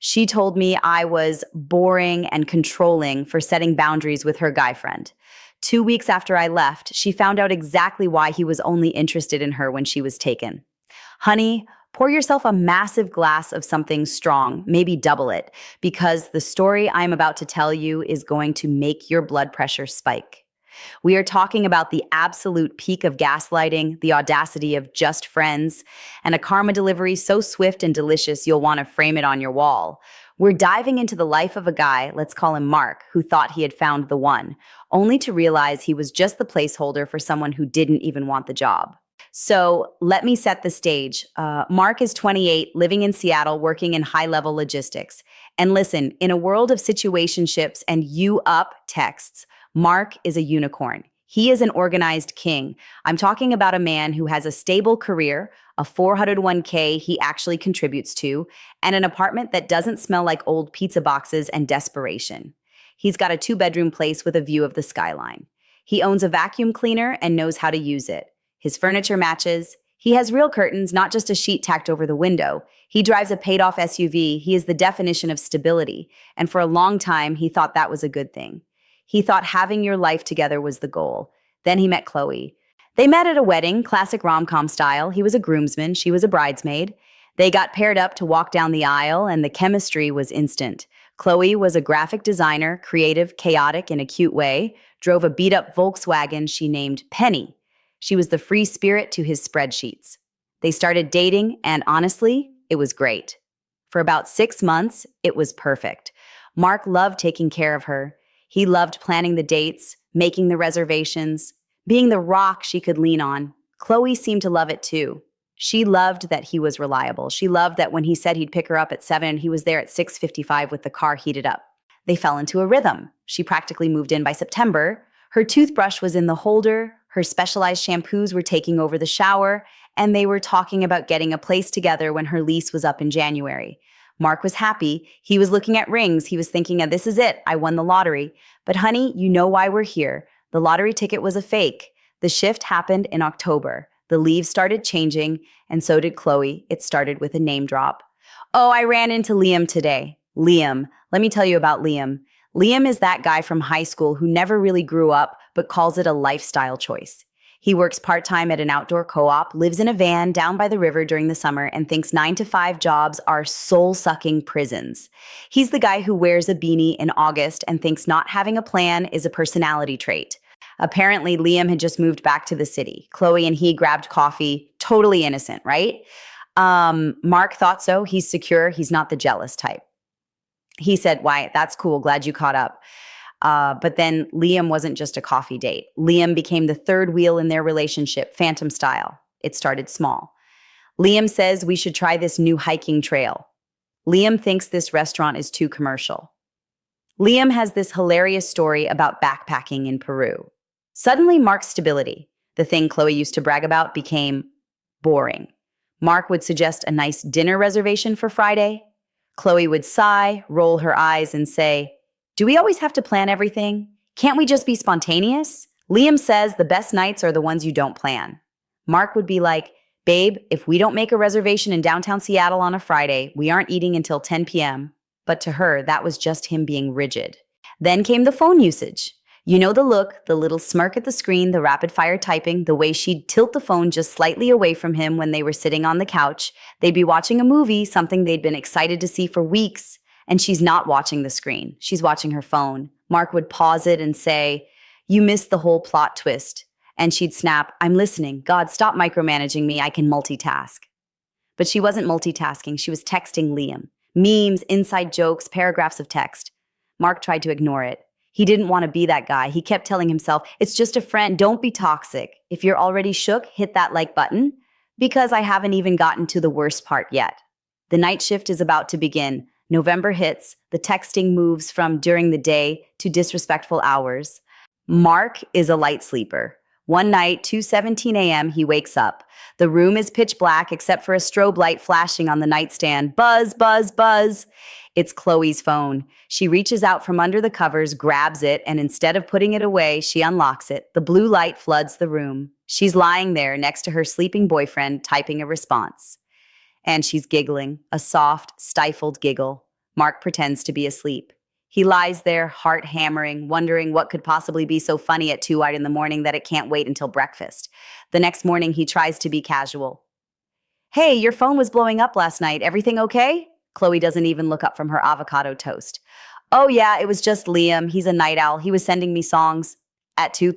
She told me I was boring and controlling for setting boundaries with her guy friend. 2 weeks after I left, she found out exactly why he was only interested in her when she was taken. Honey, pour yourself a massive glass of something strong, maybe double it, because the story I'm about to tell you is going to make your blood pressure spike. We are talking about the absolute peak of gaslighting, the audacity of just friends, and a karma delivery so swift and delicious you'll want to frame it on your wall. We're diving into the life of a guy, let's call him Mark, who thought he had found the one, only to realize he was just the placeholder for someone who didn't even want the job. So let me set the stage. Mark is 28, living in Seattle, working in high-level logistics. And listen, in a world of situationships and you up texts, Mark is a unicorn. He is an organized king. I'm talking about a man who has a stable career, a 401k he actually contributes to, and an apartment that doesn't smell like old pizza boxes and desperation. He's got a 2-bedroom place with a view of the skyline. He owns a vacuum cleaner and knows how to use it. His furniture matches. He has real curtains, not just a sheet tacked over the window. He drives a paid-off SUV. He is the definition of stability. And for a long time, he thought that was a good thing. He thought having your life together was the goal. Then he met Chloe. They met at a wedding, classic rom-com style. He was a groomsman, she was a bridesmaid. They got paired up to walk down the aisle, and the chemistry was instant. Chloe was a graphic designer, creative, chaotic in a cute way, drove a beat-up Volkswagen she named Penny. She was the free spirit to his spreadsheets. They started dating, and honestly, it was great. For about 6 months, it was perfect. Mark loved taking care of her. He loved planning the dates, making the reservations, being the rock she could lean on. Chloe seemed to love it too. She loved that he was reliable. She loved that when he said he'd pick her up at 7, he was there at 6:55 with the car heated up. They fell into a rhythm. She practically moved in by September. Her toothbrush was in the holder, her specialized shampoos were taking over the shower, and they were talking about getting a place together when her lease was up in January. Mark was happy. He was looking at rings. He was thinking, this is it. I won the lottery. But honey, you know why we're here. The lottery ticket was a fake. The shift happened in October. The leaves started changing, and so did Chloe. It started with a name drop. Oh, I ran into Liam today. Liam. Let me tell you about Liam. Liam is that guy from high school who never really grew up, but calls it a lifestyle choice. He works part-time at an outdoor co-op, lives in a van down by the river during the summer, and thinks 9-to-5 jobs are soul-sucking prisons. He's the guy who wears a beanie in August and thinks not having a plan is a personality trait. Apparently, Liam had just moved back to the city. Chloe and he grabbed coffee, totally innocent, right? Mark thought so. He's secure. He's not the jealous type. He said, "Why, that's cool. Glad you caught up." But then Liam wasn't just a coffee date. Liam became the third wheel in their relationship, phantom style. It started small. Liam says we should try this new hiking trail. Liam thinks this restaurant is too commercial. Liam has this hilarious story about backpacking in Peru. Suddenly, Mark's stability, the thing Chloe used to brag about, became boring. Mark would suggest a nice dinner reservation for Friday. Chloe would sigh, roll her eyes, and say, "Do we always have to plan everything? Can't we just be spontaneous?" Liam says the best nights are the ones you don't plan. Mark would be like, "Babe, if we don't make a reservation in downtown Seattle on a Friday, we aren't eating until 10 p.m. But to her, that was just him being rigid. Then came the phone usage. You know the look, the little smirk at the screen, the rapid-fire typing, the way she'd tilt the phone just slightly away from him when they were sitting on the couch. They'd be watching a movie, something they'd been excited to see for weeks, and she's not watching the screen. She's watching her phone. Mark would pause it and say, "You missed the whole plot twist." And she'd snap, "I'm listening. God, stop micromanaging me. I can multitask." But she wasn't multitasking. She was texting Liam. Memes, inside jokes, paragraphs of text. Mark tried to ignore it. He didn't want to be that guy. He kept telling himself, "It's just a friend. Don't be toxic. If you're already shook, hit that like button, because I haven't even gotten to the worst part yet." The night shift is about to begin. November hits. The texting moves from during the day to disrespectful hours. Mark is a light sleeper. One night, 2:17 a.m., he wakes up. The room is pitch black except for a strobe light flashing on the nightstand. Buzz, buzz, buzz. It's Chloe's phone. She reaches out from under the covers, grabs it, and instead of putting it away, she unlocks it. The blue light floods the room. She's lying there next to her sleeping boyfriend, typing a response. And she's giggling, a soft, stifled giggle. Mark pretends to be asleep. He lies there, heart hammering, wondering what could possibly be so funny at 2 in the morning that it can't wait until breakfast. The next morning, he tries to be casual. Hey, your phone was blowing up last night. Everything okay? Chloe doesn't even look up from her avocado toast. Oh, yeah, it was just Liam. He's a night owl. He was sending me songs at 2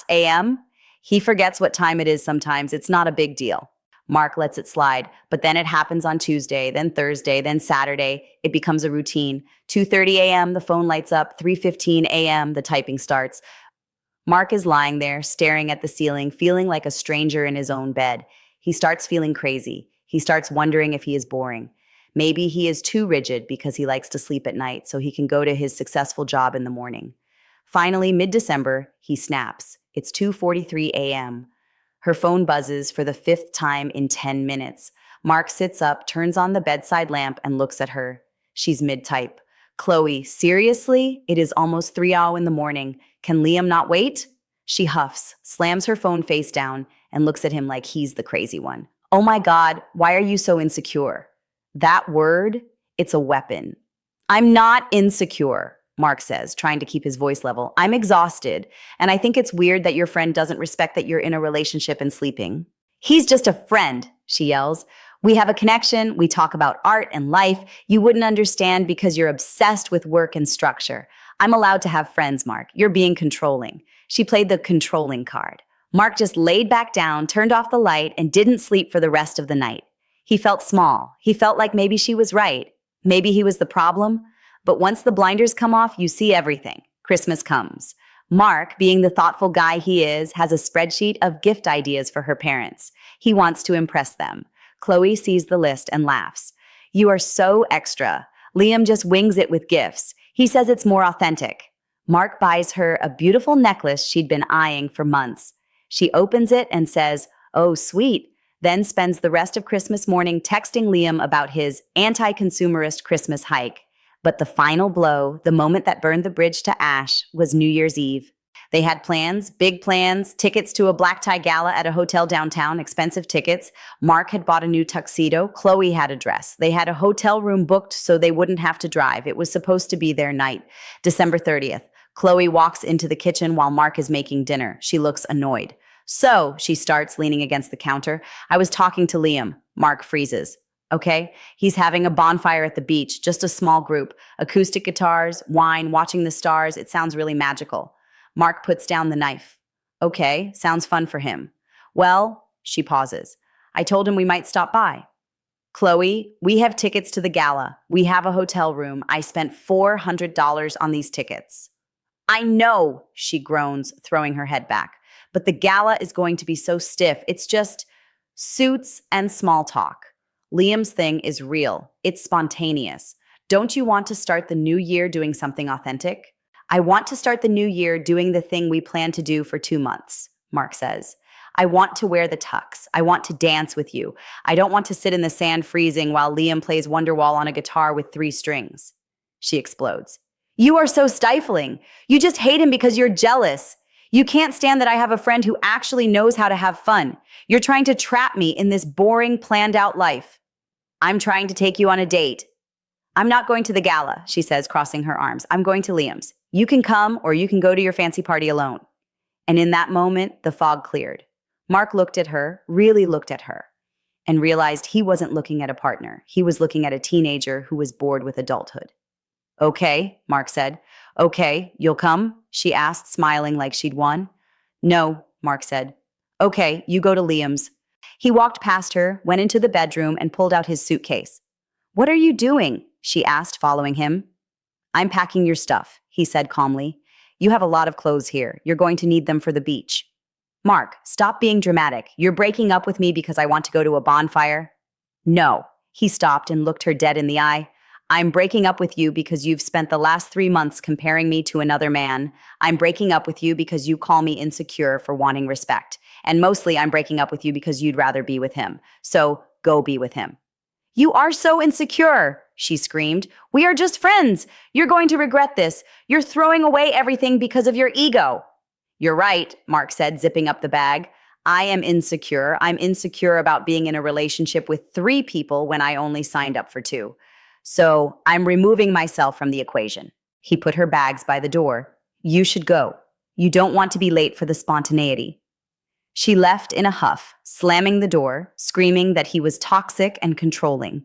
a.m. He forgets what time it is sometimes. It's not a big deal. Mark lets it slide, but then it happens on Tuesday, then Thursday, then Saturday. It becomes a routine. 2:30 a.m., the phone lights up. 3:15 a.m., the typing starts. Mark is lying there, staring at the ceiling, feeling like a stranger in his own bed. He starts feeling crazy. He starts wondering if he is boring. Maybe he is too rigid because he likes to sleep at night so he can go to his successful job in the morning. Finally, mid-December, he snaps. It's 2:43 a.m. Her phone buzzes for the 5th time in 10 minutes. Mark sits up, turns on the bedside lamp, and looks at her. She's mid-type. Chloe, seriously? It is almost 3 in the morning. Can Liam not wait? She huffs, slams her phone face down, and looks at him like he's the crazy one. Oh my God, why are you so insecure? That word, it's a weapon. I'm not insecure, Mark says, trying to keep his voice level. I'm exhausted, and I think it's weird that your friend doesn't respect that you're in a relationship and sleeping. He's just a friend, she yells. We have a connection. We talk about art and life. You wouldn't understand because you're obsessed with work and structure. I'm allowed to have friends, Mark. You're being controlling. She played the controlling card. Mark just laid back down, turned off the light, and didn't sleep for the rest of the night. He felt small. He felt like maybe she was right. Maybe he was the problem. But once the blinders come off, you see everything. Christmas comes. Mark, being the thoughtful guy he is, has a spreadsheet of gift ideas for her parents. He wants to impress them. Chloe sees the list and laughs. You are so extra. Liam just wings it with gifts. He says it's more authentic. Mark buys her a beautiful necklace she'd been eyeing for months. She opens it and says, "Oh, sweet," then spends the rest of Christmas morning texting Liam about his anti-consumerist Christmas hike. But the final blow, the moment that burned the bridge to ash, was New Year's Eve. They had plans, big plans, tickets to a black tie gala at a hotel downtown, expensive tickets. Mark had bought a new tuxedo. Chloe had a dress. They had a hotel room booked so they wouldn't have to drive. It was supposed to be their night. December 30th. Chloe walks into the kitchen while Mark is making dinner. She looks annoyed. So, she starts, leaning against the counter. I was talking to Liam. Mark freezes. Okay? He's having a bonfire at the beach, just a small group. Acoustic guitars, wine, watching the stars. It sounds really magical. Mark puts down the knife. Okay, sounds fun for him. Well, she pauses. I told him we might stop by. Chloe, we have tickets to the gala. We have a hotel room. I spent $400 on these tickets. I know, she groans, throwing her head back. But the gala is going to be so stiff. It's just suits and small talk. Liam's thing is real. It's spontaneous. Don't you want to start the new year doing something authentic? I want to start the new year doing the thing we plan to do for 2 months, Mark says. I want to wear the tux. I want to dance with you. I don't want to sit in the sand freezing while Liam plays Wonderwall on a guitar with 3 strings. She explodes. You are so stifling. You just hate him because you're jealous. You can't stand that I have a friend who actually knows how to have fun. You're trying to trap me in this boring, planned-out life. I'm trying to take you on a date. I'm not going to the gala, she says, crossing her arms. I'm going to Liam's. You can come or you can go to your fancy party alone. And in that moment, the fog cleared. Mark looked at her, really looked at her, and realized he wasn't looking at a partner. He was looking at a teenager who was bored with adulthood. Okay, Mark said. Okay, you'll come? She asked, smiling like she'd won. No, Mark said. Okay, you go to Liam's. He walked past her, went into the bedroom, and pulled out his suitcase. What are you doing? She asked, following him. I'm packing your stuff, he said calmly. You have a lot of clothes here. You're going to need them for the beach. Mark, stop being dramatic. You're breaking up with me because I want to go to a bonfire? No. He stopped and looked her dead in the eye. I'm breaking up with you because you've spent the last 3 months comparing me to another man. I'm breaking up with you because you call me insecure for wanting respect. And mostly I'm breaking up with you because you'd rather be with him. So go be with him. You are so insecure, she screamed. We are just friends. You're going to regret this. You're throwing away everything because of your ego. You're right, Mark said, zipping up the bag. I am insecure. I'm insecure about being in a relationship with 3 people when I only signed up for 2. So I'm removing myself from the equation. He put her bags by the door. You should go. You don't want to be late for the spontaneity. She left in a huff, slamming the door, screaming that he was toxic and controlling.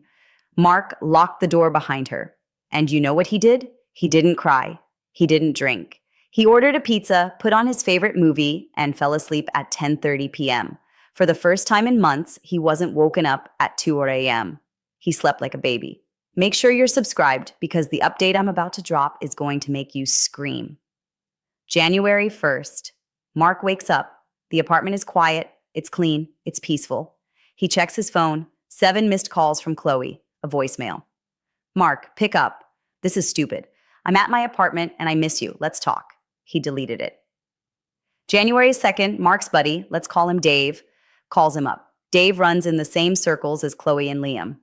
Mark locked the door behind her. And you know what he did? He didn't cry. He didn't drink. He ordered a pizza, put on his favorite movie, and fell asleep at 10:30 p.m. For the first time in months, he wasn't woken up at 2 a.m. He slept like a baby. Make sure you're subscribed because the update I'm about to drop is going to make you scream. January 1st. Mark wakes up. The apartment is quiet, it's clean, it's peaceful. He checks his phone, 7 missed calls from Chloe, a voicemail. Mark, pick up. This is stupid. I'm at my apartment and I miss you. Let's talk. He deleted it. January 2nd, Mark's buddy, let's call him Dave, calls him up. Dave runs in the same circles as Chloe and Liam.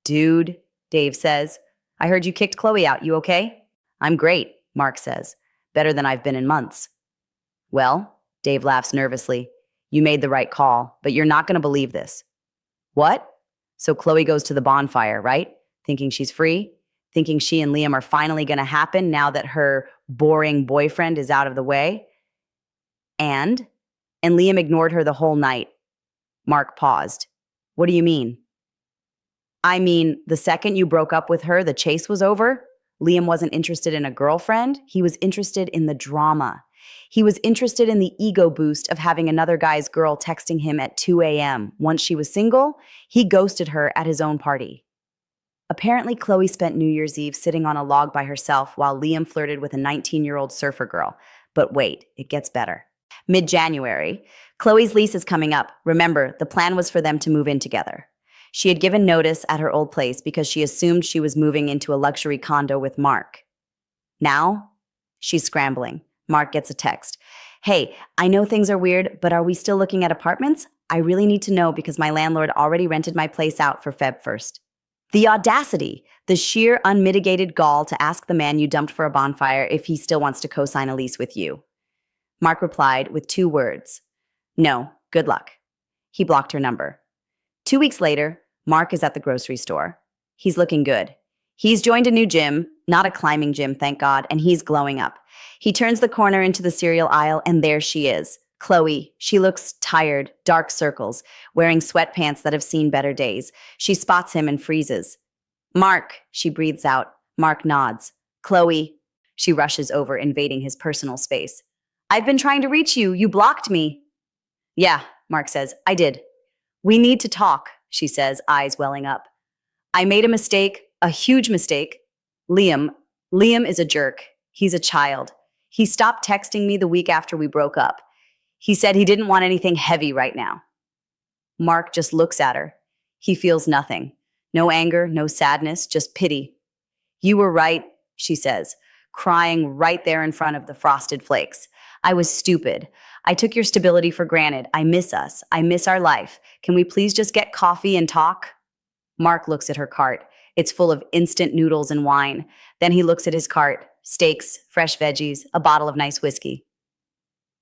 Dude, Dave says, I heard you kicked Chloe out. You okay? I'm great, Mark says. Better than I've been in months. Well, Dave laughs nervously. You made the right call, but you're not going to believe this. What? So Chloe goes to the bonfire, right? Thinking she's free? Thinking she and Liam are finally going to happen now that her boring boyfriend is out of the way? And Liam ignored her the whole night. Mark paused. What do you mean? I mean, the second you broke up with her, the chase was over. Liam wasn't interested in a girlfriend. He was interested in the drama. He was interested in the ego boost of having another guy's girl texting him at 2 a.m. Once she was single, he ghosted her at his own party. Apparently, Chloe spent New Year's Eve sitting on a log by herself while Liam flirted with a 19-year-old surfer girl. But wait, it gets better. Mid-January, Chloe's lease is coming up. Remember, the plan was for them to move in together. She had given notice at her old place because she assumed she was moving into a luxury condo with Mark. Now, she's scrambling. Mark gets a text. Hey, I know things are weird, but are we still looking at apartments? I really need to know because my landlord already rented my place out for Feb 1st. The audacity, the sheer unmitigated gall to ask the man you dumped for a bonfire if he still wants to co-sign a lease with you. Mark replied with 2 words. No, good luck. He blocked her number. 2 weeks later, Mark is at the grocery store. He's looking good. He's joined a new gym, not a climbing gym, thank God, and he's glowing up. He turns the corner into the cereal aisle, and there she is. Chloe. She looks tired, dark circles, wearing sweatpants that have seen better days. She spots him and freezes. Mark, she breathes out. Mark nods. Chloe. She rushes over, invading his personal space. I've been trying to reach you. You blocked me. Yeah, Mark says. I did. We need to talk, she says, eyes welling up. I made a mistake, a huge mistake. Liam is a jerk. He's a child. He stopped texting me the week after we broke up. He said he didn't want anything heavy right now. Mark just looks at her. He feels nothing. No anger, no sadness, just pity. You were right, she says, crying right there in front of the frosted flakes. I was stupid. I took your stability for granted. I miss us. I miss our life. Can we please just get coffee and talk? Mark looks at her cart. It's full of instant noodles and wine. Then he looks at his cart. Steaks, fresh veggies, a bottle of nice whiskey.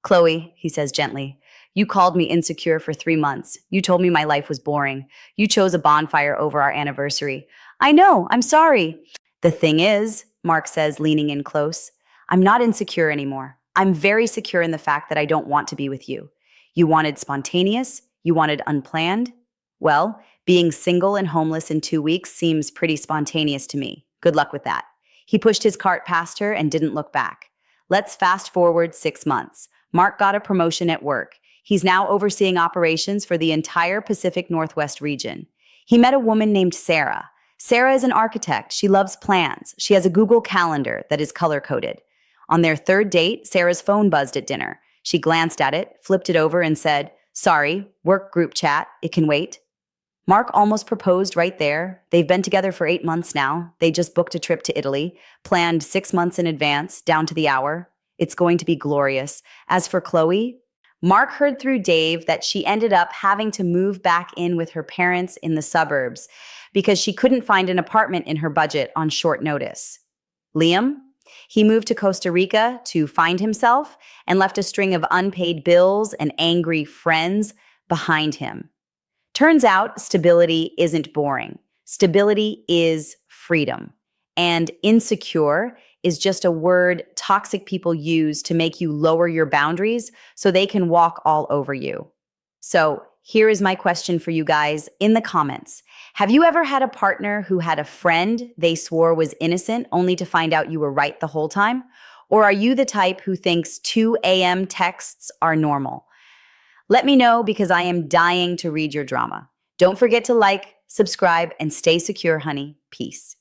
Chloe, he says gently, you called me insecure for 3 months. You told me my life was boring. You chose a bonfire over our anniversary. I know, I'm sorry. The thing is, Mark says, leaning in close, I'm not insecure anymore. I'm very secure in the fact that I don't want to be with you. You wanted spontaneous. You wanted unplanned. Well, being single and homeless in 2 weeks seems pretty spontaneous to me. Good luck with that. He pushed his cart past her and didn't look back. Let's fast forward 6 months. Mark got a promotion at work. He's now overseeing operations for the entire Pacific Northwest region. He met a woman named Sarah. Sarah is an architect. She loves plans. She has a Google Calendar that is color-coded. On their 3rd date, Sarah's phone buzzed at dinner. She glanced at it, flipped it over, and said, Sorry, work group chat. It can wait. Mark almost proposed right there. They've been together for 8 months now. They just booked a trip to Italy, planned 6 months in advance, down to the hour. It's going to be glorious. As for Chloe, Mark heard through Dave that she ended up having to move back in with her parents in the suburbs because she couldn't find an apartment in her budget on short notice. Liam? He moved to Costa Rica to find himself and left a string of unpaid bills and angry friends behind him. Turns out stability isn't boring. Stability is freedom. And insecure is just a word toxic people use to make you lower your boundaries so they can walk all over you. So here is my question for you guys in the comments. Have you ever had a partner who had a friend they swore was innocent only to find out you were right the whole time? Or are you the type who thinks 2 a.m. texts are normal? Let me know because I am dying to read your drama. Don't forget to like, subscribe, and stay secure, honey. Peace.